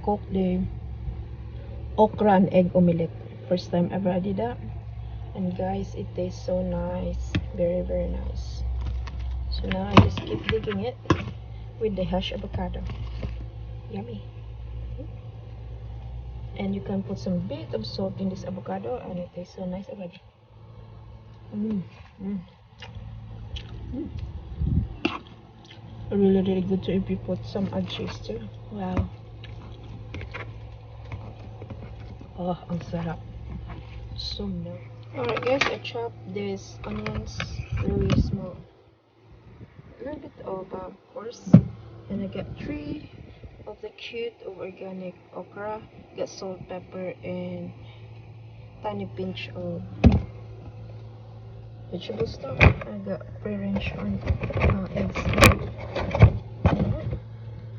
cook the okra and egg omelette. First time ever I did that, and guys, it tastes so nice, very very nice. So now I just keep digging it with the hash avocado. Yummy. And you can put some bit of salt in this avocado and it tastes so nice already. Really really good too if you put some cheese too. Wow. Oh, ang sarap. So no. Alright guys, I chopped these onions really small. A little bit of course. And I got 3 of the cute of organic okra. Got salt, pepper, and tiny pinch of vegetable stock. I got pre-arranged on eggs.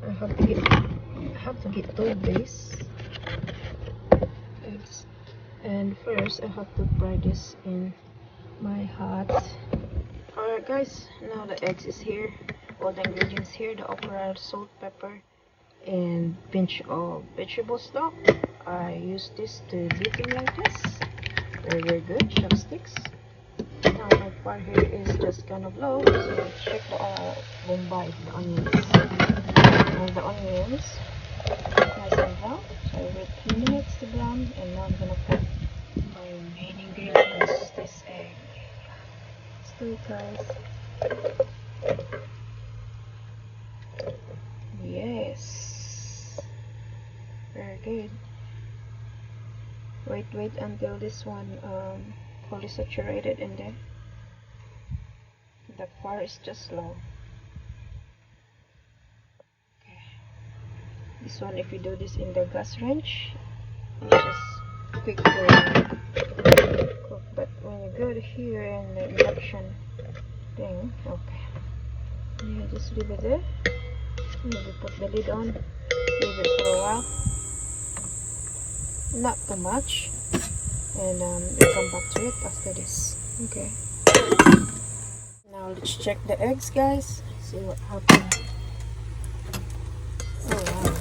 I have to get 2 base eggs. And first I have to fry this in my hot. Alright guys, now the eggs is here. All the ingredients here, the okra, salt, pepper, and pinch of vegetable stock. I use this to beat them like this. Very very good, chopsticks. Now my fire here is just kind of low, so check the bombay, the onions. Now the onions nice and brown. So I wait 3 minutes to brown, and now I'm gonna put my main ingredients, this egg. Stir it guys. Yes, very good. Wait until this one fully saturated, and then the fire is just low. Okay. This one, if you do this in the gas range, it's just quick to cook. But when you go to here in the induction thing, okay, yeah, just leave it there. Maybe put the lid on, leave it for a while, not too much, and we'll come back to it after this. Okay, now let's check the eggs guys, see what happened. Oh wow,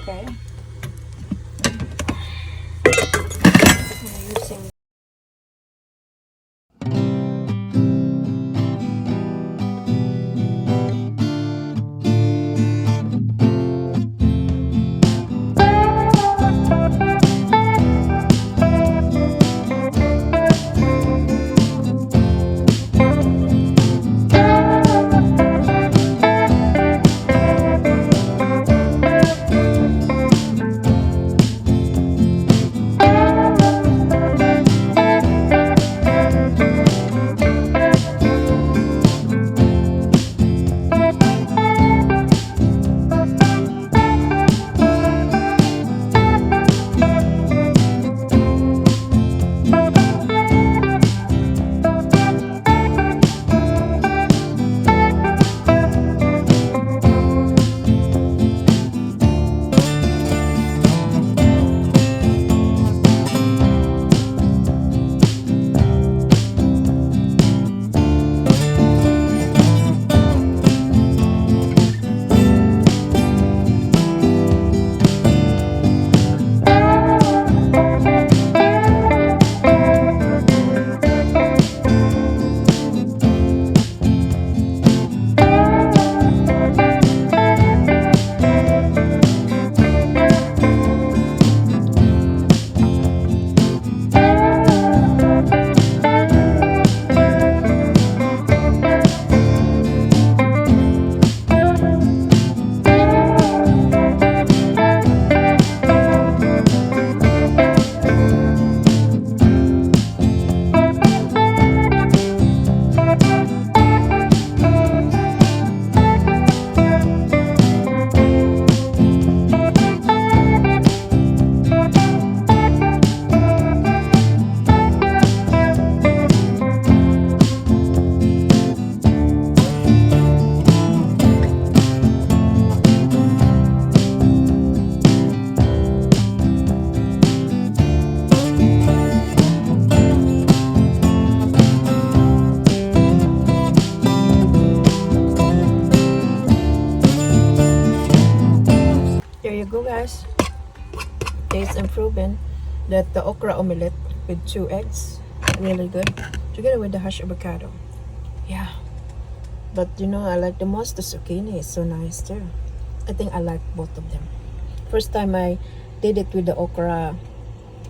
okay, I'm using guys, taste improving that the okra omelette with 2 eggs, really good, together with the hash avocado. Yeah, but you know, I like the most the zucchini. It's so nice too. I think I like both of them. First time I did it with the okra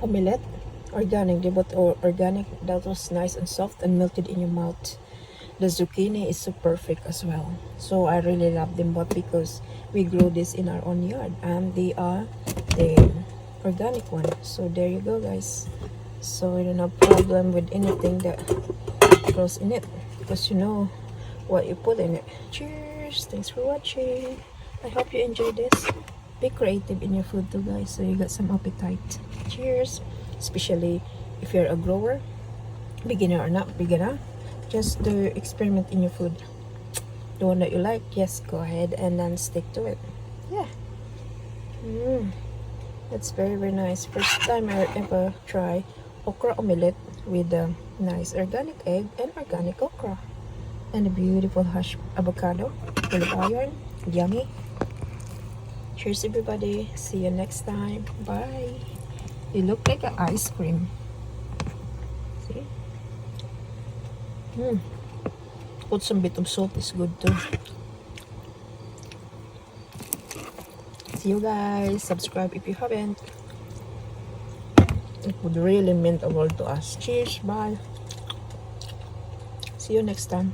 omelette, organic, they both organic. That was nice and soft and melted in your mouth. The zucchini is so perfect as well. So I really love them both because we grow this in our own yard and they are the organic one. So there you go, guys. So I don't have problem with anything that grows in it because you know what you put in it. Cheers! Thanks for watching. I hope you enjoyed this. Be creative in your food too, guys, so you got some appetite. Cheers! Especially if you're a grower, beginner or not beginner, just do experiment in your food. The one that you like, yes, go ahead and then stick to it. Yeah. That's very, very nice. First time I ever try okra omelette with a nice organic egg and organic okra. And a beautiful hash avocado full of iron. Yummy. Cheers, everybody. See you next time. Bye. It look like an ice cream. See? Put some bit of salt is good too. See you guys. Subscribe if you haven't. It would really mean the world to us. Cheers. Bye. See you next time.